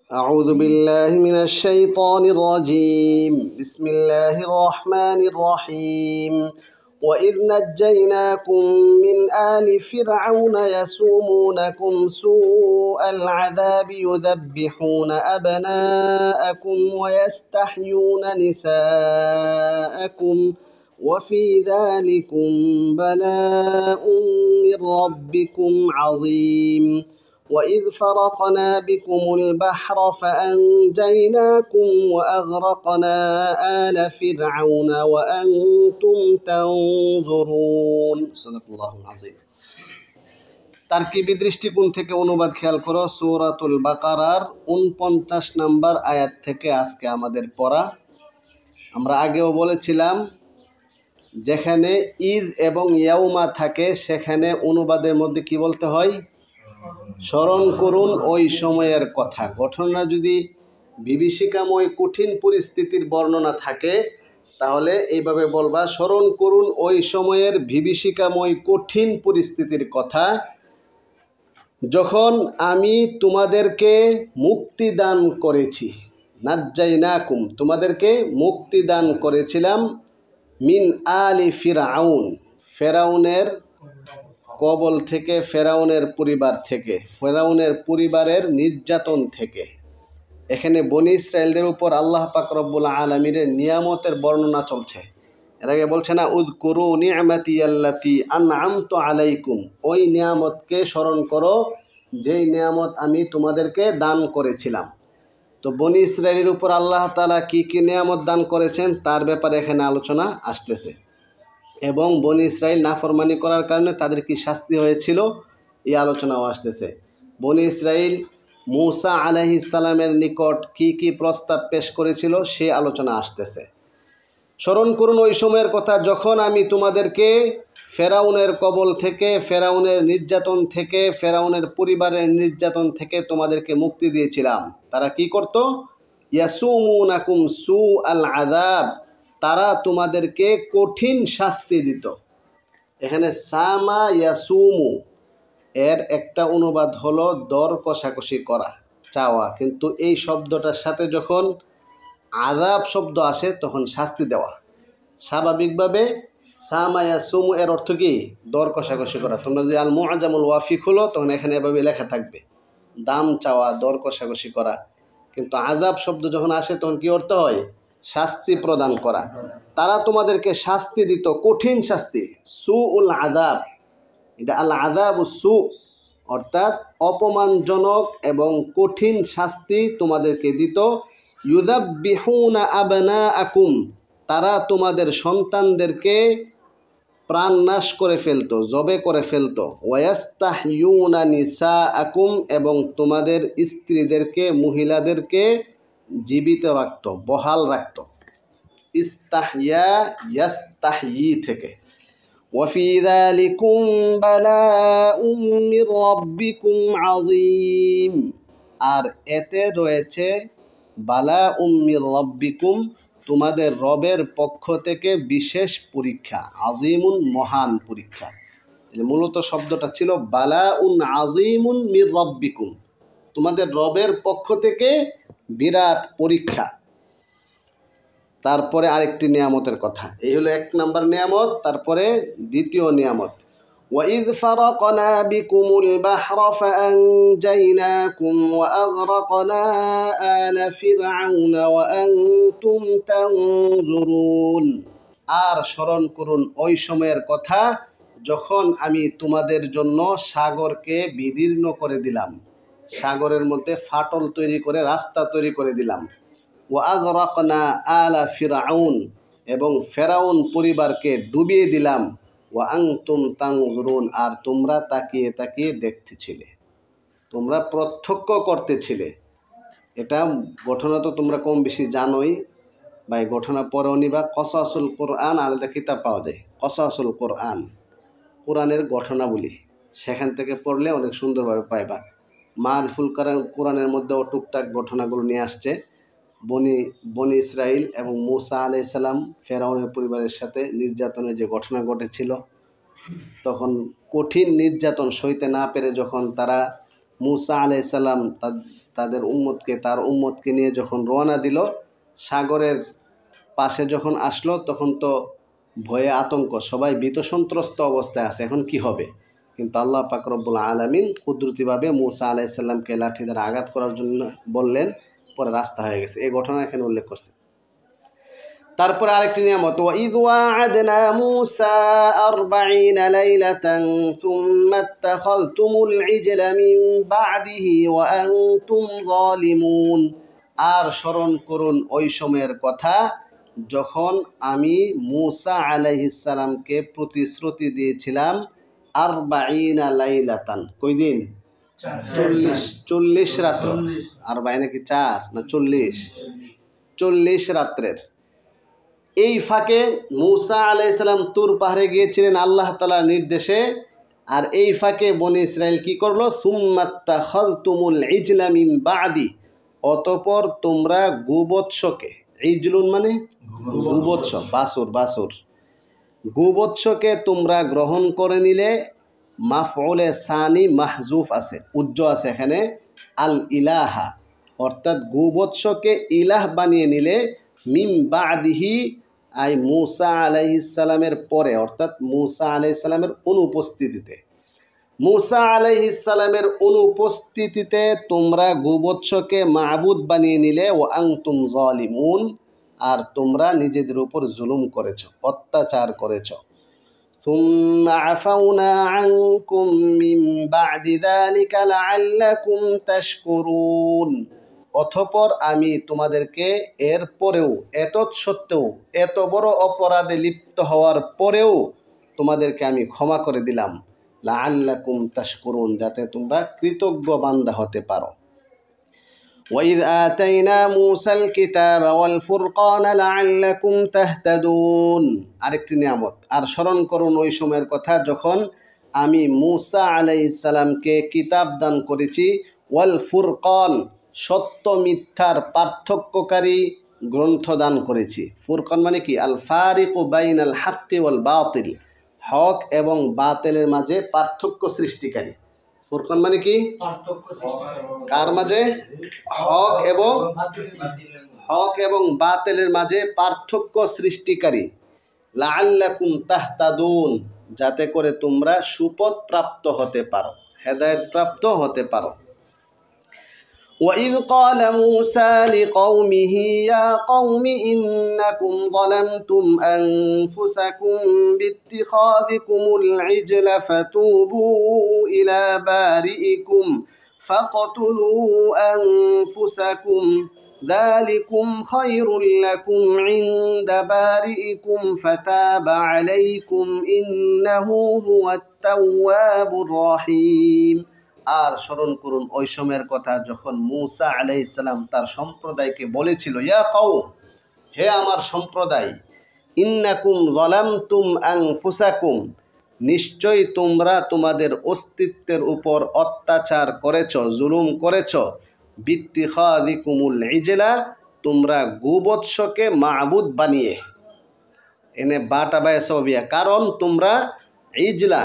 أعوذ بالله من الشيطان الرجيم بسم الله الرحمن الرحيم وإذ نجيناكم من آل فرعون يسومونكم سوء العذاب يذبحون أبناءكم ويستحيون نساءكم وفي ذلكم بلاء من ربكم عظيم وإذ فرقنا بكم البحر فأنجيناكم وأغرقنا آل فرعون وأنتم تنظرون صدق الله العظيم। তারকিবি দৃষ্টিকোণ থেকে অনুবাদ খেয়াল করো। সূরাতুল বাকারার ৪৯ নম্বর আয়াত থেকে আজকে আমাদের পড়া। আমরা আগেও বলেছিলাম যেখানে ঈদ এবং ইয়াউমা থাকে সেখানে অনুবাদের মধ্যে কি বলতে হয়? স্মরণ করুন ওই সময়ের কথা। ঘটনা যদি বিভীষিকাময় কঠিন পরিস্থিতির বর্ণনা থাকে তাহলে এইভাবে বলবা, স্মরণ করুন ওই সময়ের বিভীষিকাময় কঠিন পরিস্থিতির কথা যখন আমি তোমাদেরকে মুক্তি দান করেছি। নাজ্জাইনাকুম, তোমাদেরকে মুক্তি দান করেছিলাম। মিন আলি ফিরআউন, ফেরাউনের কবল থেকে, ফেরাউনের পরিবার থেকে, ফেরাউনের পরিবারের নির্যাতন থেকে। এখানে বনি ইসরায়েলদের উপর আল্লাহ পাক রব্বুল আলামিনের নিয়ামতের বর্ণনা চলছে। এর আগে বলছে না, উযকুরু নি'মাতি আল্লাতি আন'আমতু আলাইকুম, ওই নিয়ামতকে স্মরণ করো যেই নিয়ামত আমি তোমাদেরকে দান করেছিলাম। তো বনি ইসরায়েলের উপর আল্লাহ তাআলা কি কি নিয়ামত দান করেছেন তার ব্যাপারে এখানে আলোচনা আসতেছে এবং বনি ইসরায়েল নাফরমানি করার কারণে তাদের কি শাস্তি হয়েছিল এই আলোচনাও আসতেছে। বনি ইসরায়েল মূসা আলাইহিস সালামের নিকট কি কি প্রস্তাব পেশ করেছিল সে আলোচনা আসতেছে। স্মরণ করুন ওই সময়ের কথা যখন আমি তোমাদেরকে ফেরাউনের কবল থেকে, ফেরাউনের নির্যাতন থেকে, ফেরাউনের পরিবারের নির্যাতন থেকে তোমাদেরকে মুক্তি দিয়েছিলাম। তারা কি করত? ইয়াসুমুনাকুম সু আল আযাব, তারা তোমাদেরকে কঠিন শাস্তি দিত। এখানে সামা ইয়াসুমু এর একটা অনুবাদ হলো দর কষাকষি করা, চাওয়া, কিন্তু এই শব্দটার সাথে যখন আযাব শব্দ আসে তখন শাস্তি দেওয়া। স্বাভাবিকভাবে সামা ইয়াসুমু এর অর্থ কি? দর কষাকষি করা। তোমরা যদি আল মুআজামুল ওয়াফি খোলো তখন এখানে এভাবে লেখা থাকবে, দাম চাওয়া, দর কষাকষি করা। কিন্তু আযাব শব্দ যখন আসে তখন কি অর্থ হয়? শাস্তি প্রদান করা। তারা তোমাদেরকে শাস্তি দিত, কঠিন শাস্তি। সুউল আযাব, এটা আল আযাবু সু, অর্থাৎ অপমানজনক এবং কঠিন শাস্তি তোমাদেরকে দিত। ইউযাব্বিহুনা আবনাআকুম, তারা তোমাদের সন্তানদেরকে প্রাণনাশ করে ফেলতো, জবে করে ফেলতো। ওয়াস্তাহইউনা নিসাআকুম, এবং তোমাদের স্ত্রীদেরকে, মহিলাদেরকে জীবিত রাখত, বহাল রাখত। ইস্তাহইয়া ইয়াস্তাহয়ি থেকে। ওয়াফি যালিকুম বালাউম মির রাব্বিকুম আযীম, আর এতে রয়েছে বালাউম মির রাব্বিকুম, তোমাদের রবের পক্ষ থেকে বিশেষ পরীক্ষা। আযীমুন, মহান পরীক্ষা। মূলত শব্দটা ছিল বালাউন আযীমুন মির রাব্বিকুম, তোমাদের রবের পক্ষ থেকে বিরাট পরীক্ষা। তারপরে আরেকটি নিয়ামতের কথা, এই হলো এক নাম্বার নিয়ামত। তারপরে দ্বিতীয় নিয়ামত, ওয়াইদ ফারাকনা বিকুমুল বাহরা ফাআনজাইনাকুম ওয়া আগরাকনা আলা ফিরআউনা ওয়া আনতুম তানজুরুন, আর স্মরণ করুন ওই সময়ের কথা যখন আমি তোমাদের জন্য সাগরকে বিদীর্ণ করে দিলাম, সাগরের মধ্যে ফাটল তৈরি করে রাস্তা তৈরি করে দিলাম। ওয়া আগরাকনা আলা ফিরআউন, এবং ফেরাউন পরিবারকে ডুবিয়ে দিলাম। ওয়া আনতুম তানজুরুন, আর তোমরা তাকিয়ে তাকিয়ে দেখতেছিলে, তোমরা প্রত্যক্ষ করতেছিলে। এটা ঘটনা তো তোমরা কম বেশি জানোই, বা এই ঘটনা পড়েও নিবা। কসাসুল কোরআন আলাদা কিতাব পাওয়া যায়, কসাসুল কোরআন, কোরআনের ঘটনাবলী, সেখান থেকে পড়লে অনেক সুন্দরভাবে পাইবা। মারিফুল কোরআনের মধ্যেও টুকটাক ঘটনাগুলো নিয়ে আসছে। বনি ইসরাইল এবং মূসা আলাইহিস সালাম ফেরাউনের পরিবারের সাথে নির্যাতনের যে ঘটনা ঘটেছিল, তখন কঠিন নির্যাতন সইতে না পেরে যখন তারা মূসা আলাইহিস সালাম তাদের উম্মতকে তার উম্মতকে নিয়ে যখন রওনা দিল, সাগরের পাশে যখন আসলো তখন তো ভয়ে আতঙ্ক, সবাই ভীত সন্ত্রস্ত অবস্থায় আছে, এখন কি হবে। কিন্তু আল্লাহ পাক রব্বুল আলামিন কুদরতিভাবে মুসা আলাইহিস সালামকে লাঠি দ্বারা আঘাত করার জন্য বললেন, পরে রাস্তা হয়ে গেছে। এই ঘটনা এখানে উল্লেখ করছে। তারপরে আরেকটি নিয়ামত, ওয়াইদ ওয়া'আদনা মূসা 40 লাইলাতান সুম্মা ইত্তাখাযতুমুল ইজলা মিন বা'দিহি ওয়া আনতুম যালিমুন। আর স্মরণ করুন ওই সময়ের কথা যখন আমি মূসা আলাইহিস সালামকে প্রতিশ্রুতি দিয়েছিলাম 40 লাইলাতান, কয় দিন? 40 রাত্র। 40 নাকি 4 না 40 রাত্রের। এই ফাঁকে মূসা আলাইহিস সালাম তুর পাহাড়ে গিয়েছিলেন আল্লাহ তাআলার নির্দেশে। আর এই ফাঁকে বনি ইসরাইল কি করলো? সুম্মাত্তাখাযতুমুল ইজলা মিন বা'দি, অতঃপর তোমরা গোবৎসকে, ইজলুন মানে গোবৎস, বাছুর, গোবৎসকে তোমরা গ্রহণ করে নিলে। মাফউলে সানি মাহজুফ আছে, উজ্জ আছে এখানে, আল ইলাহা, অর্থাৎ গোবৎসকে ইলাহ বানিয়ে নিলে। মিন বা'দিহি আই মূসা আলাইহিস সালামের পরে, অর্থাৎ মূসা আলাইহিস সালামের অনুপস্থিতিতে। মূসা আলাইহিস সালামের অনুপস্থিতিতে তোমরা গোবৎসকে মাবুদ বানিয়ে নিলে। ও আনতুম যালিমুন, আর তোমরা নিজেদের উপর জুলুম করেছ, অত্যাচার করেছ। সুম্মা আফাউনা আনকুম মিন বা'দি যালিকা লাআল্লাকুম তাশকুরুন, অতঃপর আমি তোমাদেরকে এর পরেও, এতৎসত্ত্বেও, এত বড় অপরাধে লিপ্ত হওয়ার পরেও তোমাদেরকে আমি ক্ষমা করে দিলাম। লাআল্লাকুম তাশকুরুন, যাতে তোমরা কৃতজ্ঞ বান্দা হতে পারো। ওয়াইদ আতাইনা মূসাল কিতাবা ওয়াল ফুরকানা লাআল্লাকুম তাহতাদুন, আরেকটি নিয়ামত। আর স্মরণ করুন ওই সময়ের কথা যখন আমি মূসা আলাইহিস সালামকে কিতাব দান করেছি, ওয়াল ফুরকান, সত্য মিথ্যার পার্থক্যকারী গ্রন্থ দান করেছি। ফুরকান মানে কি? আল ফারিকু বাইনাল হাক্কি ওয়াল বাতিল, হক এবং বাতিলের মাঝে পার্থক্য সৃষ্টিকারী। ফুরকান মানে কি? কার মাঝে? হক এবং বাতিলের মাঝে পার্থক্য সৃষ্টিকারী। লাআল্লাকুম তাহতাদুন, যাতে করে তোমরা সুপথ প্রাপ্ত হতে পারো, হেদায়েত প্রাপ্ত হতে পারো। وَإِذْ قَالَ مُوسَى لِقَوْمِهِ يَا قَوْمِ إِنَّكُمْ ظَلَمْتُمْ أَنفُسَكُمْ بِاتِّخَاذِكُمُ الْعِجْلَ فَتُوبُوا إِلَى بَارِئِكُمْ فَاقْتُلُوا أَنفُسَكُمْ ذَلِكُمْ خَيْرٌ لَكُمْ عِندَ بَارِئِكُمْ فَتَابَ عَلَيْكُمْ إِنَّهُ هُوَ التَّوَّابُ الرَّحِيمُ। আর স্মরণ করুন ওই সময়ের কথা যখন মূসা আলাইহিস সালাম তার সম্প্রদায়কে বলেছিল, ইয়া কওম, হে আমার সম্প্রদায়, ইন্নাকুম যালামতুম আনফুসাকুম, নিশ্চয়ই তোমরা তোমাদের অস্তিত্বের উপর অত্যাচার করেছ, জুলুম করেছ। বিত্তিখাযিকুমুল ইজলা, তোমরা গোবৎসকে মাবুদ বানিয়ে, এনে বাটা বায় সবিয়া, কারণ তোমরা ইজলা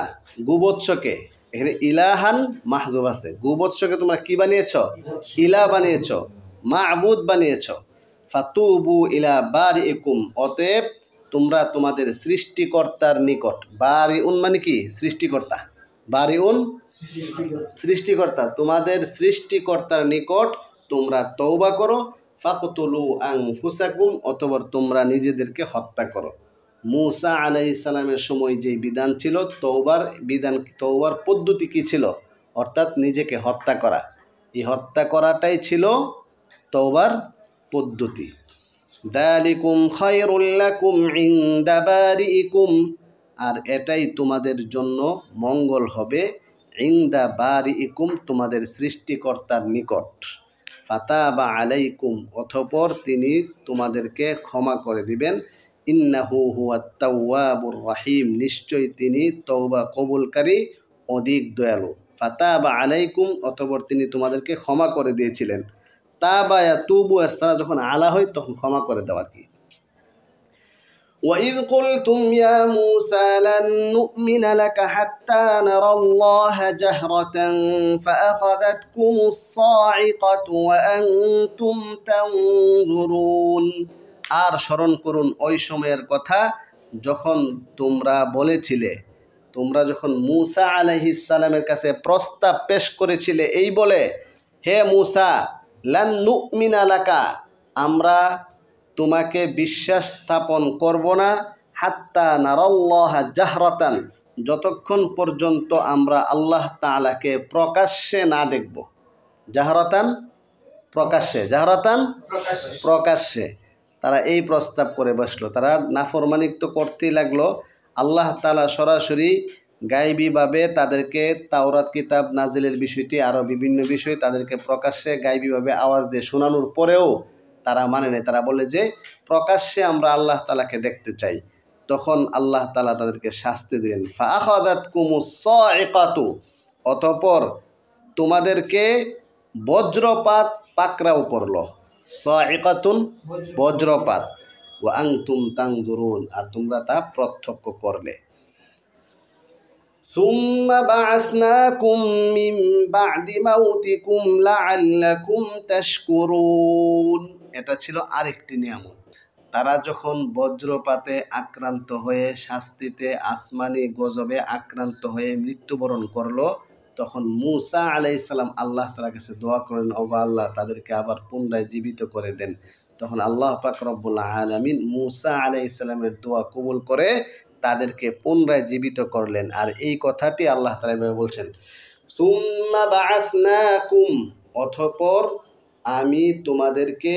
গোবৎসকে, এখানে ইলাহান মাহজুব আছে, গোবৎসকে তোমরা কি বানিয়েছ? ইলা বানিয়েছ, মাবুদ বানিয়েছ। ফাতুবু ইলা বারিইকুম, অতএব তোমরা তোমাদের সৃষ্টিকর্তার নিকট। বারিউন মানে কি? সৃষ্টিকর্তা। বারিউন সৃষ্টিকর্তা, তোমাদের সৃষ্টিকর্তার নিকট তোমরা তওবা করো। ফাকতুলু আনফুসাকুম, অতঃপর তোমরা নিজেদেরকে হত্যা করো। মূসা আলাইহিস সালামের সময় যে বিধান ছিল, তওবার পদ্ধতি কি ছিল? অর্থাৎ নিজেকে হত্যা করা। এই হত্যা করাটাই ছিল তওবার পদ্ধতি। যালিকুম খায়রুল লাকুম ইনদা বারিইকুম, আর এটাই তোমাদের জন্য মঙ্গল হবে। ইনদা বারিইকুম, তোমাদের সৃষ্টিকর্তার নিকট। ফাতাবা আলাইকুম, অতঃপর তিনি তোমাদেরকে ক্ষমা করে দিবেন। ইন্নাহু হুয়াত তাওয়াবুর রহিম, নিশ্চয়ই তিনি তওবা কবুলকারী, অধিক দয়ালু। ফাতাবা আলাইকুম, অতঃপর তিনি তোমাদেরকে ক্ষমা করে দিয়েছিলেন। তাবা ইয়াতুবু, এর সারা যখন আলা হয় তখন ক্ষমা করে দেওয়ার কি। وإذ قلتم يا موسى لن نؤمن لك حتى نرى الله جهرة فأخذتكم الصاعقة وأنتم تنظرون। আর স্মরণ করুন ওই সময়ের কথা যখন তোমরা বলেছিলে, তোমরা যখন মূসা আলাইহিস সালামের কাছে প্রস্তাব পেশ করেছিলে এই বলে, হে মূসা, লান নুমিনা লাকা, আমরা তোমাকে বিশ্বাস স্থাপন করব না, হাত্তা নারাল্লাহ জাহরাতান, যতক্ষণ পর্যন্ত আমরা আল্লাহ তাআলাকে প্রকাশ্যে না দেখব। জাহরাতান প্রকাশ্যে, জাহরাতান প্রকাশ্যে। তারা এই প্রস্তাব করে বসলো, তারা নাফরমানি তো করতেই লাগলো। আল্লাহ তাআলা সরাসরি গায়বীভাবে তাদেরকে তাওরাত কিতাব নাজিলের বিষয়টি আরও বিভিন্ন বিষয় তাদেরকে প্রকাশ্যে গায়বীভাবে আওয়াজ দিয়ে শোনানোর পরেও তারা মানে নেই। তারা বলে যে প্রকাশ্যে আমরা আল্লাহ তাআলাকে দেখতে চাই। তখন আল্লাহ তাআলা তাদেরকে শাস্তি দিলেন, ফাআখাযাতকুমুস সাইকাতু, অতঃপর তোমাদেরকে বজ্রপাত পাকড়াও করলো। সাইকাতুন বজ্রপাত, ওয়া আনতুম তানজুরুন, আর তোমরা তা প্রত্যক্ষ করলে। সুম্মা বা'আসনাকুম মিন বা'দি মাউতিকুম লাআল্লাকুম তাশকুরুন। এটা ছিল আরেকটি নিয়ামত। তারা যখন বজ্রপাতে আক্রান্ত হয়ে, শাস্তিতে আসমানি গজবে আক্রান্ত হয়ে মৃত্যুবরণ করলো, তখন মূসা আলাইহিস সালাম আল্লাহ তাআলার কাছে দোয়া করেন, ওগো আল্লাহ, তাদেরকে আবার পুনরায় জীবিত করে দেন। তখন আল্লাহ পাক রব্বুল আলামিন মূসা আলাইহিস সালামের দোয়া কবুল করে তাদেরকে পুনরায় জীবিত করলেন। আর এই কথাটি আল্লাহ তাআলা এভাবে বলছেন, সুম্মা বা'আসনাকুম, অতঃপর আমি তোমাদেরকে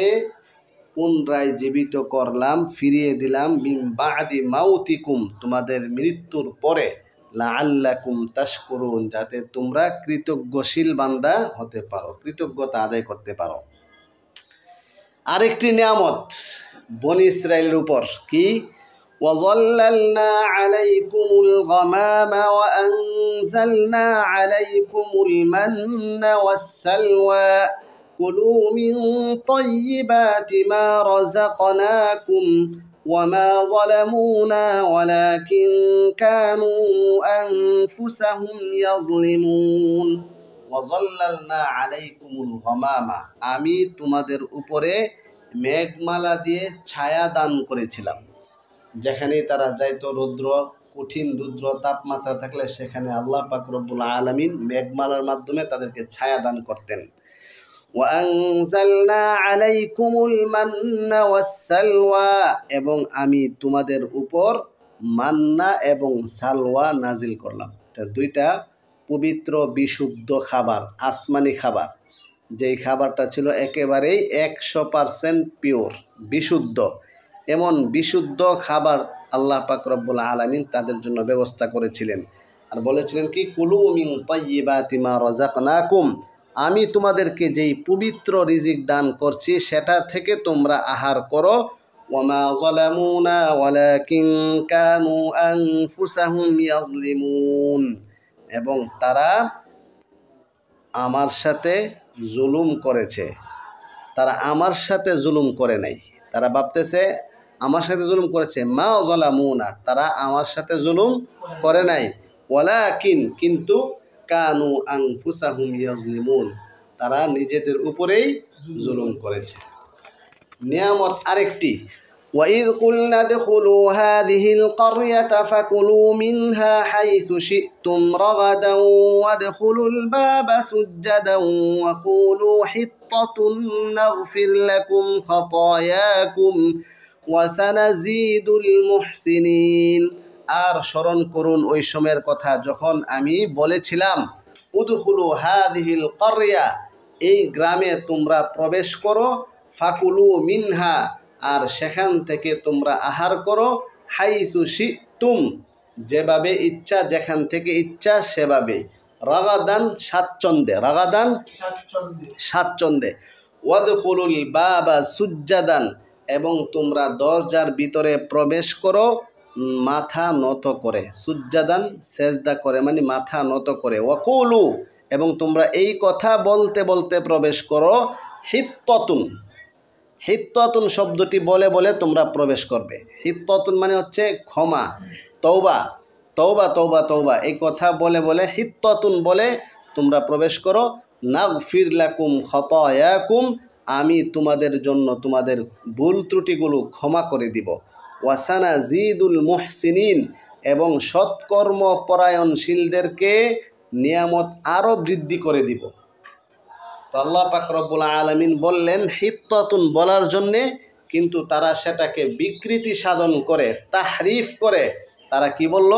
পুনরায় জীবিত করলাম, ফিরিয়ে দিলাম, মিন বা'দি মাউতিকুম, তোমাদের মৃত্যুর পরে, লাআল্লাকুম তাশকুরুন, যাতে তোমরা কৃতজ্ঞশীল বান্দা হতে পারো, কৃতজ্ঞতা আদায় করতে পারো। আরেকটি নিয়ামত বনি ইসরাইলের উপর কি, وَظَلَّلْنَا عَلَيْكُمُ الْغَمَامَ وَأَنزَلْنَا عَلَيْكُمُ الْمَنَّ وَالسَّلْوَىٰ كُلُوا مِن طَيِّبَاتِ مَا رَزَقْنَاكُمْ وَمَا ظَلَمُونَا وَلَكِن كَانُوا أَنفُسَهُمْ يَظْلِمُونَ। وَظَلَّلْنَا عَلَيْكُمُ الْغَمَامَ, আমি তোমাদের উপরে মেঘমালা দিয়ে ছায়া দান করেছিলাম। যেখানেই তারা যাইতো, রৌদ্র, কঠিন রৌদ্র তাপমাত্রা থাকলে সেখানে আল্লাহ পাক রব্বুল আলামিন মেঘমালার মাধ্যমে তাদেরকে ছায়া দান করতেন। ওয়াআনজালনা আলাইকুমুল মান্না ওয়াসসালওয়া, এবং আমি তোমাদের উপর মান্না এবং সালওয়া নাজিল করলাম। এটা দুইটা পবিত্র বিশুদ্ধ খাবার, আসমানি খাবার, যেই খাবারটা ছিল একেবারেই 100% পিওর, বিশুদ্ধ। এমন বিশুদ্ধ খাবার আল্লাহ পাক রব্বুল আলামিন তাদের জন্য ব্যবস্থা করেছিলেন। আর বলেছিলেন কি, কুলু মিন তাইয়্যিবাতি মা রাযাকনাকুম, আমি তোমাদেরকে যেই পবিত্র রিজিক দান করছি সেটা থেকে তোমরা আহার করো। ওয়ামা যালামুনা ওয়ালাকিন কানু আনফুসাহুম ইয়াজলিমুন, এবং তারা আমার সাথে জুলুম করেছে, তারা আমার সাথে জুলুম করে নাই। তারা ভাবতেছে আমার সাথে জুলুম করেছে, মা যালামুনা, তারা আমার সাথে জুলুম করে নাই, ওয়ালাকিন, কিন্তু, কানু আনফুসাহুম ইয়াজলিমুন, তারা নিজেদের উপরেই জুলুম করেছে। নিয়ামত আরেকটি, وَإِذْ قُلْنَا ادْخُلُوا هَٰذِهِ الْقَرْيَةَ فَكُلُوا مِنْهَا حَيْثُ شِئْتُمْ رَغَدًا وَادْخُلُوا الْبَابَ سُجَّدًا وَقُولُوا حِطَّةٌ نَغْفِرْ لَكُمْ خَطَايَاكُمْ وَسَنَزِيدُ الْمُحْسِنِينَ। আর স্মরণ করুন ওই সময়ের কথা যখন আমি বলেছিলাম, উদখুলু হাযিহিল ক্বরয়া, এই গ্রামে তোমরা প্রবেশ করো, ফাকুলু মিনহা, আর সেখান থেকে তোমরা আহার করো, হাইসু শিতুম, যেভাবে ইচ্ছা, যেখান থেকে ইচ্ছা সেভাবে, রাগাদান, স্বাচ্ছন্দ্যে, রাগাদান স্বাচ্ছন্দ্যে, ওয়াদখুলুল বাবা সুজ্জাদান, এবং তোমরা দরজার ভিতরে প্রবেশ করো মাথা নত করে, সুজ্জাদান সেজদা করে মানে মাথা নত করে, ওয়াকুলু, এবং তোমরা এই কথা বলতে বলতে প্রবেশ করো, হিত্তাতুন, হিত্তাতুন শব্দটি বলে বলে তোমরা প্রবেশ করবে। হিত্তাতুন মানে হচ্ছে ক্ষমা, তওবা তওবা তওবা তওবা, এই কথা বলে বলে হিত্তাতুন বলে তোমরা প্রবেশ করো। নাগফির লাকুম খতায়াকুম, আমি তোমাদের জন্য তোমাদের ভুল ত্রুটিগুলো ক্ষমা করে দিব। ওয়াসানাজিদুল মুহসিনিন, এবং সৎকর্ম পরায়ণশীলদেরকে নিয়ামত আরও বৃদ্ধি করে দিব। তো আল্লাহ পাক রব্বুল আলামিন বললেন হিত্তাতুন বলার জন্যে, কিন্তু তারা সেটাকে বিকৃতি সাধন করে, তাহরিফ করে তারা কি বলল?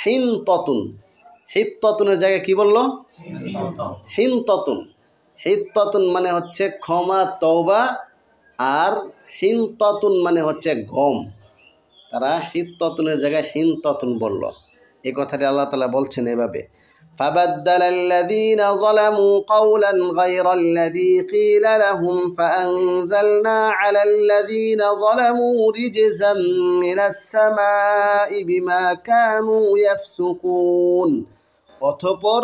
হিনতাতুন। হিত্তাতুনের জায়গায় কি বলল? হিনতাতুন। হিত্তাতুন মানে হচ্ছে ক্ষমা, তওবা, আর হিনতাতুন মানে হচ্ছে গম। তারা হিত্তাতুনের জায়গায় হিনতাতুন বলল। এই কথাটি আল্লাহ তাআলা বলছেন এভাবে, فبدل الذين ظلموا قولا غير الذي قيل لهم فأنزلنا على الذين ظلموا رجزا من السماء بما كانوا يفسقون। অতঃপর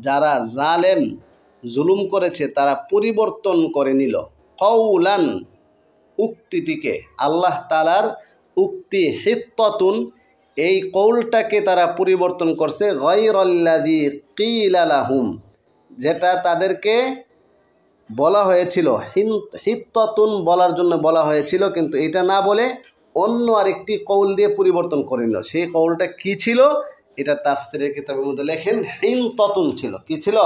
যারা জালেম জুলুম করেছে তারা পরিবর্তন করে নিল কওলান, উক্তিটিকে, আল্লাহ তাআলার উক্তি হিত্তাতুন, এই কৌলটাকে তারা পরিবর্তন করছে গায়রাল্লাযী কিলা লাহুম, যেটা তাদেরকে বলা হয়েছিল। হিত্তাতুন বলার জন্য বলা হয়েছিল, কিন্তু এটা না বলে অন্য আরেকটি কৌল দিয়ে পরিবর্তন করে নিল। সেই কৌলটা কি ছিল? এটা তাফসীরের কিতাবের মধ্যে লেখেন হিনতাতুন ছিল। কি ছিল?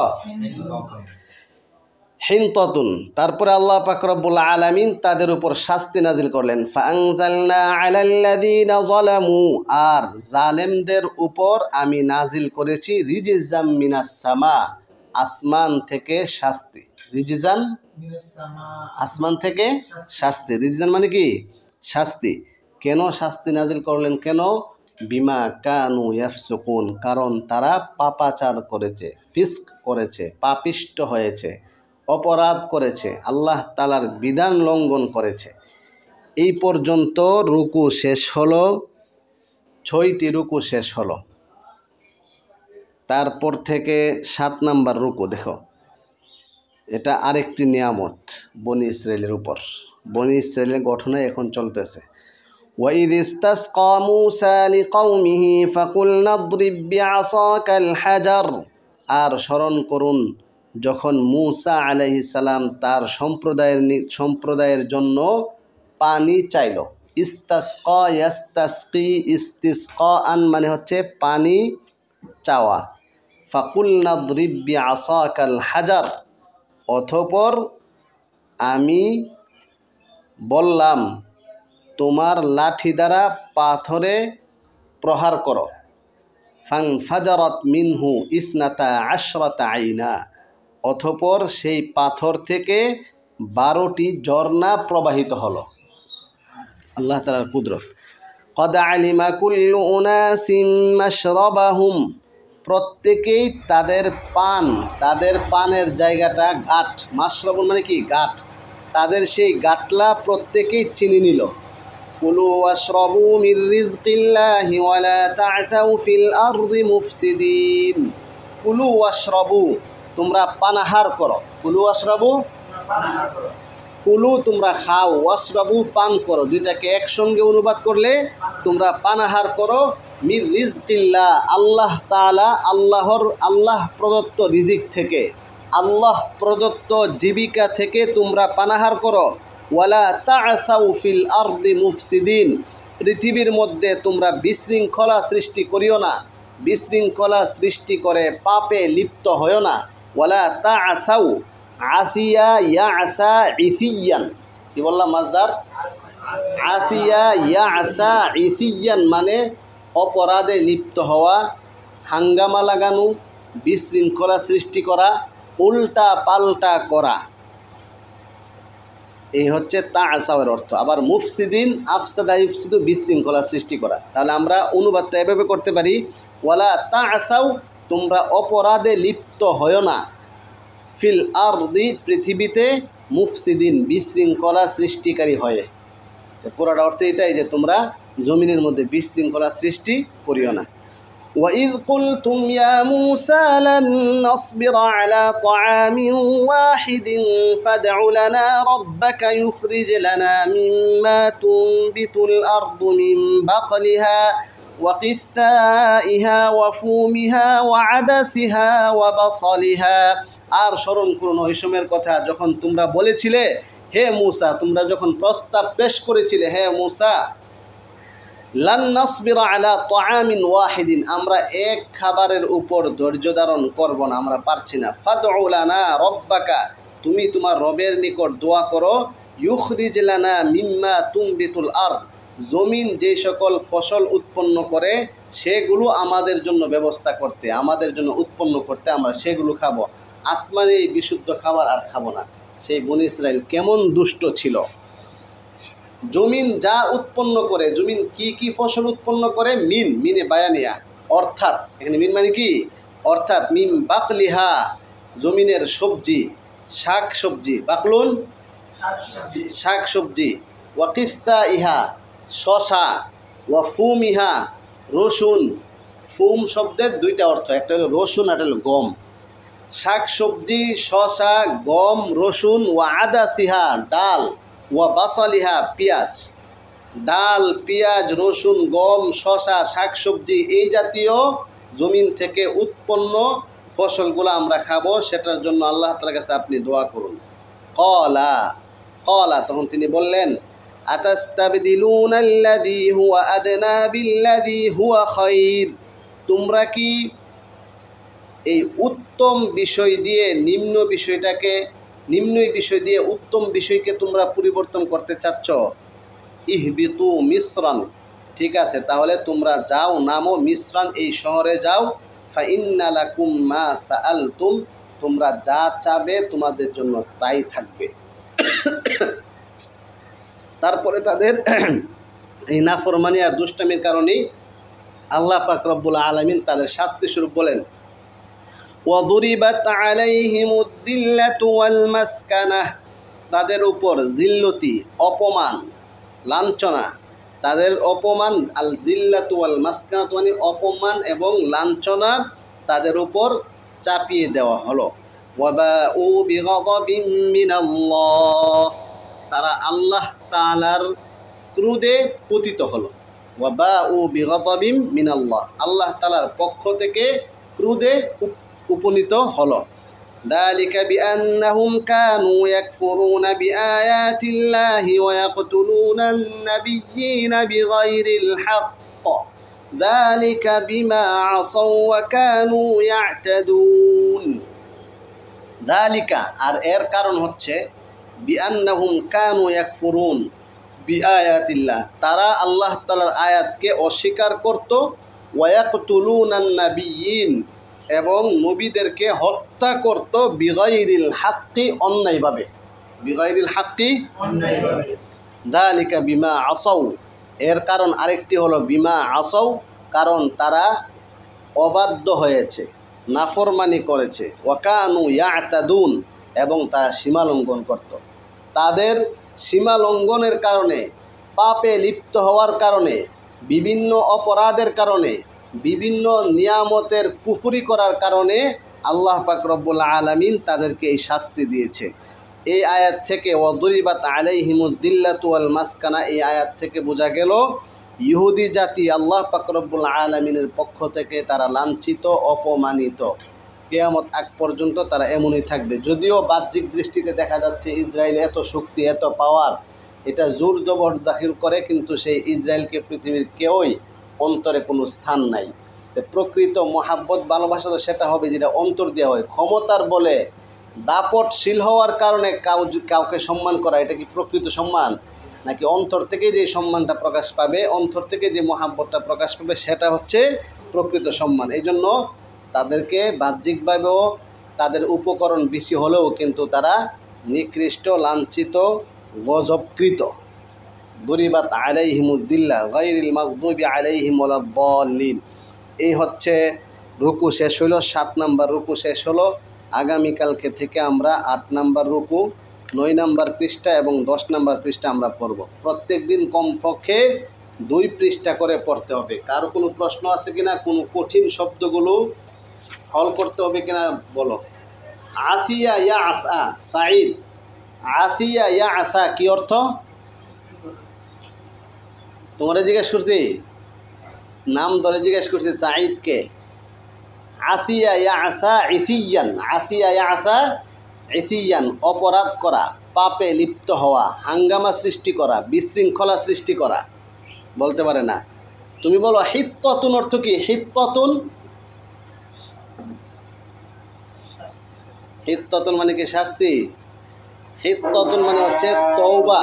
হিনতাতুন। তারপরে আল্লাহ পাক রব্বুল আলামিন তাদের উপর শাস্তি নাজিল করলেন, ফাআনজালনা আলাল্লাযীনা যালামু, আর জালেমদের উপর আমি নাজিল করেছি রিজজাম মিনাস সামা, আসমান থেকে শাস্তি। রিজজান আসমান থেকে শাস্তি। রিজজান মানে কি? শাস্তি। কেন শাস্তি নাজিল করলেন? কেন? বিমা কানু ইয়াফসুকুন, কারণ তারা পাপাচার করেছে, ফিস্ক করেছে, পাপিষ্ট হয়েছে, অপরাধ করেছে, আল্লাহ তাআলার বিধান লঙ্ঘন করেছে। এই পর্যন্ত রুকু শেষ হলো, 6টি রুকু শেষ হলো। তারপর থেকে 7 নাম্বার রুকু দেখো, এটা আরেকটি নিয়ামত বনি ইসরায়েলের উপর। বনি ইসরায়েলের ঘটনা এখন চলতেছে। وَإِذِ اسْتَسْقَى مُوسَى لِقَوْمِهِ فَقُلْنَا اضْرِبْ بِعَصَاكَ الْحَجَرَ, আর স্মরণ করুন যখন মূসা আলাইহিস সালাম তার সম্প্রদায়ের জন্য পানি চাইল। ইস্তাসকা ইয়াস্তাসকি, ইস্তিসকাআন মানে হচ্ছে পানি চাওয়া। ফাকুলনা দ্রিব বিআসাকাল হাজার, অতঃপর আমি বললাম তোমার লাঠি দ্বারা পাথরে প্রহার করো। ফানফাজারাত মিনহু ইসনাতা আশরাতা আইনা, অতঃপর সেই পাথর থেকে 12টি ঝর্ণা প্রবাহিত হলো। আল্লাহ তাআলার কুদরত। কদ আলিমা কুল্লু উনাসিম মাশরাবাহুম, প্রত্যেকেই তাদের পানের জায়গাটা ঘাট। মাশরাবুন মানে কি? ঘাট। তাদের সেই ঘাটলা প্রত্যেকেই চিনি নিল। কুলু ওয়াশরাবু মির রিজকিল্লাহি ওয়ালা তা'সাউ ফিল আরদি মুফসিদিন। কুলু ওয়াশরাবু, তোমরা পানাহার করো। কুলু ওয়াশরাবু, কুলু তোমরা খাও, ওয়াশরাবু পান করো। দুইটাকে একসঙ্গে অনুবাদ করলে তোমরা পানাহার করো মির রিজকিল্লাহ, আল্লাহ তাআলা, আল্লাহ প্রদত্ত রিজিক থেকে, আল্লাহ প্রদত্ত জীবিকা থেকে তোমরা পানাহার করো। ওয়ালা তা'সাউ ফিল আরদি মুফসিদিন, পৃথিবীর মধ্যে তোমরা বিশৃঙ্খলা সৃষ্টি করিও না, বিশৃঙ্খলা সৃষ্টি করে পাপে লিপ্ত হয়ো না। ওয়ালা তা'সাউ, আসিয়া ইয়াসা ইসিয়ান, কি বললাম মাজদার? আসিয়া ইয়াসা ইসিয়ান মানে অপরাধে লিপ্ত হওয়া, হাঙ্গামা লাগানো, বিশৃঙ্খলা সৃষ্টি করা, উল্টা পাল্টা করা, এই হচ্ছে তা'সাউয়ের অর্থ। আবার মুফসিদিন, আফসাদা ইফসিদু, বিশৃঙ্খলা সৃষ্টি করা। তাহলে আমরা অনুবাদটা এভাবে করতে পারি, ওয়ালা তা'সাউ, তোমরা অপরাধে লিপ্ত হয় না, ফিল আরদি, পৃথিবীতে, মুফসিদিন, বিশৃঙ্খলা সৃষ্টিকারী হয়ে। পুরোটা অর্থ এটাই যে তোমরা জমিনের মধ্যে বিশৃঙ্খলা সৃষ্টি করিও না। وإذ قلتم يا موسى لن نصبر على طعام واحد فادع لنا ربك يخرج لنا مما تنبت الأرض من بقلها وقثائها وفومها وعدسها وبصلها। আর স্মরণ করুন ওই সময়ের কথা যখন তোমরা বলেছিলে, হে মূসা, তোমরা যখন প্রস্তাব পেশ করেছিলে, হে মূসা, লান নাসবিরা আলা তাআমিন ওয়াহিদিন, আমরা এক খাবারের উপর ধৈর্য ধারণ করব না, আমরা পারছি না। ফাদউ লানা রব্বাকা, তুমি তোমার রবের নিকট দোয়া করো, ইউখরিজ লানা মিম্মা তুনবিতুল আরদ, জমিন যে সকল ফসল উৎপন্ন করে সেগুলো আমাদের জন্য ব্যবস্থা করতে, আমাদের জন্য উৎপন্ন করতে, আমরা সেগুলো খাবো। আসমানে এই বিশুদ্ধ খাবার আর খাবো না। সেই বনী ইসরাইল কেমন দুষ্ট ছিল। জমিন যা উৎপন্ন করে, জমিন কি কি ফসল উৎপন্ন করে, মিনে বায়ানিয়া, অর্থাৎ এখানে মিন মানে কি, অর্থাৎ মিন বাকলিহা, জমিনের সবজি, শাক সবজি, বাকলুন শাক সবজি, ওয়াকিস্তা ইহা শশা, ওয়া ফুম ইহা রসুন। ফুম শব্দের দুইটা অর্থ, একটা হলো রসুন, একটা হলো গম। শাক সবজি, শশা, গম, রসুন, ওয়া আদাসিহা ডাল, ওয়া বাসালিহা পেঁয়াজ। ডাল, পেঁয়াজ, রসুন, গম, শশা, শাকসবজি এই জাতীয় জমিন থেকে উৎপন্ন ফসলগুলো আমরা খাবো, সেটার জন্য আল্লাহ তাআলার কাছে আপনি দোয়া করুন। ক্বালা, তখন তিনি বললেন, আতাস্তাবদিলুনাল্লাযী হুয়া আদনা বিল্লাযী হুয়া খায়র, তোমরা কি এই উত্তম বিষয় দিয়ে নিম্ন বিষয় দিয়ে উত্তম বিষয়কে তোমরা পরিবর্তন করতে চাচ্ছ? ইহবিতু মিসরান, ঠিক আছে, তাহলে তোমরা যাও, নামো মিসরান, এই শহরে যাও। ফাইন্না লাকুম মা সাআলতুম, তোমরা যা চাবে তোমাদের জন্য তাই থাকবে। তারপরে তাদের এই নাফরমানি আর দুষ্টামির কারণেই আল্লাহ পাক রব্বুল আলামিন তাদের শাস্তি স্বরূপ বলেন, ওয়াদুরিবাত আলাইহিমুদ দিল্লাতু ওয়াল মাসকানাহ, তাদের উপর জিল্লতি, অপমান, লাঞ্ছনা, তাদের অপমান, আল দিল্লাতু ওয়াল মাসকানাতু মানে অপমান এবং লাঞ্ছনা তাদের উপর চাপিয়ে দেওয়া হলো। ওয়াবাউ বিগাদাবিন মিনাল্লাহ, তারা আল্লাহ তাআলার ক্রোধে পতিত হলো। ওয়াবাউ বিগাদাবিন মিনাল্লাহ, আল্লাহ তাআলার পক্ষ থেকে ক্রোধে উপনীত হলো। যালিকা বিআন্নাহুম কানু ইয়াকফুরুনা বিআয়াতিল্লাহি ওয়া ইয়াকতুলুনান নাবিয়্যিনা বিগাইরিল হক, যালিকা বিমা আসাউ ওয়া কানু ইয়াতাদুন। যালিকা, আর এর কারণ হচ্ছে, বিআন্নাহুম কানু ইয়াকফুরুন বিআয়াতিল্লাহ, তারা আল্লাহ তাআলার আয়াতকে অস্বীকার করত, ওয়া ইয়াকতুলুনান নাবিয়্যিন, এবং নবীদেরকে হত্যা করত, বিগাইরিল হাক্কি, অন্যায়ভাবে, বিগাইরিল হাক্কি, অন্যায়ভাবে। যালিকা বিমা আসাউ, এর কারণ আরেকটি হলো বিমা আসাউ, কারণ তারা অবাধ্য হয়েছে, নাফরমানি করেছে। ওয়া কানু ইয়াতাদুন, এবং তারা সীমা লঙ্ঘন করত। তাদের সীমা লঙ্ঘনের কারণে, পাপে লিপ্ত হওয়ার কারণে, বিভিন্ন অপরাধের কারণে, বিভিন্ন নিয়ামতের কুফরি করার কারণে আল্লাহ পাক রব্বুল আলামিন তাদেরকে এই শাস্তি দিয়েছে। এই আয়াত থেকে ওয়াদুরিবাত আলাইহিমুদ দিল্লাতু ওয়াল মাসকানা, এই আয়াত থেকে বোঝা গেল ইহুদি জাতি আল্লাহ পাক রব্বুল আলামিনের পক্ষ থেকে তারা লাঞ্ছিত, অপমানিত, কিয়ামত আগ পর্যন্ত তারা এমনই থাকবে। যদিও বাহ্যিক দৃষ্টিতে দেখা যাচ্ছে ইসরায়েল এত শক্তি, এত পাওয়ার, এটা জোর জবর জাহির করে, কিন্তু সেই ইসরায়েলকে পৃথিবীর কেউই অন্তরে কোনো স্থান নাই। তো প্রকৃত মহাব্বত, ভালোবাসা তো সেটা হবে যেটা অন্তর দেওয়া হয়। ক্ষমতার বলে দাপটশীল হওয়ার কারণে কাউকে সম্মান করা, এটা কি প্রকৃত সম্মান? নাকি অন্তর থেকে যে সম্মানটা প্রকাশ পাবে, অন্তর থেকে যে মহাব্বতটা প্রকাশ পাবে, সেটা হচ্ছে প্রকৃত সম্মান। এই জন্য তাদেরকে বাহ্যিকভাবেও তাদের উপকরণ বেশি হলেও কিন্তু তারা নিকৃষ্ট, লাঞ্ছিত, গজবকৃত। দুরিবাত আলাইহিমুদ দিল্লাহ গায়রিল মাগদুবি আলাইহিম ওয়ালাদ-দাল্লিন। এই হচ্ছে রুকু শেষ হলো, 7 নম্বর রুকু শেষ হলো। আগামীকালকে থেকে আমরা 8 নম্বর রুকু, 9 নম্বর পৃষ্ঠা এবং 10 নম্বর পৃষ্ঠা আমরা পড়ব। প্রত্যেক দিন কমপক্ষে 2 পৃষ্ঠা করে পড়তে হবে। কারো কোনো প্রশ্ন আছে কিনা, কোনো কঠিন শব্দগুলো হল করতে হবে কিনা বলো। আসিয়া ইয়া আসা, সাঈদ, আসিয়া ইয়া আসা কি অর্থ? তোমারে জিজ্ঞেস করছি, নাম ধরে জিজ্ঞেস করছি সাঈদকে। আসিয়া ইয়া আসা ইসিয়ান, আসিয়া ইয়া আসা ইসিয়ান, অপরাধ করা, পাপে লিপ্ত হওয়া, হাঙ্গামা সৃষ্টি করা, বিশৃঙ্খলা সৃষ্টি করা। বলতে পারে না। তুমি বলো হিত্ততুন অর্থ কি? হিত্ততুন, হিত্ততুন মানে কি শাস্তি? হিত্ততুন মানে হচ্ছে তওবা।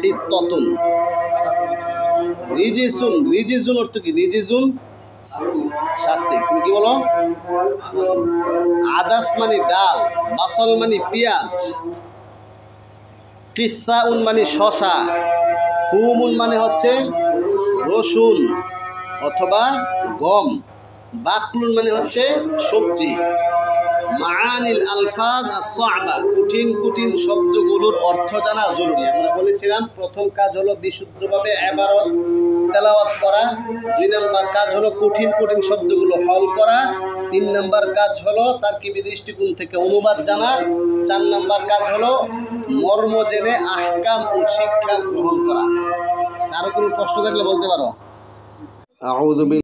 হিত্ততুন। রিজিসুন, রিজিজুন অর্থ কি? রিজিজুন শাস্তি। তুমি কি বলো? আদাস মানে ডাল, বাসল মানে পেঁয়াজ, কিসাউন মানে শশা, ফুমুন মানে হচ্ছে রসুন অথবা গম, বাকলুন মানে হচ্ছে সবজি। মাআনিল আলফাজ আস-সা'বা, কঠিন কঠিন শব্দগুলোর অর্থ জানা জরুরি। আমরা বলেছিলাম প্রথম কাজ হলো বিশুদ্ধভাবে ইবারত তেলাওয়াত করা, 2 নম্বর কাজ হলো কঠিন কঠিন শব্দগুলো হল করা, 3 নম্বর কাজ হলো তারকিবি দৃষ্টিকোণ থেকে অনুবাদ জানা, 4 নম্বর কাজ হলো মর্ম জেনে আহকাম ও শিক্ষা গ্রহণ করা। কারো কোনো প্রশ্ন থাকলে বলতে পারো। আউযু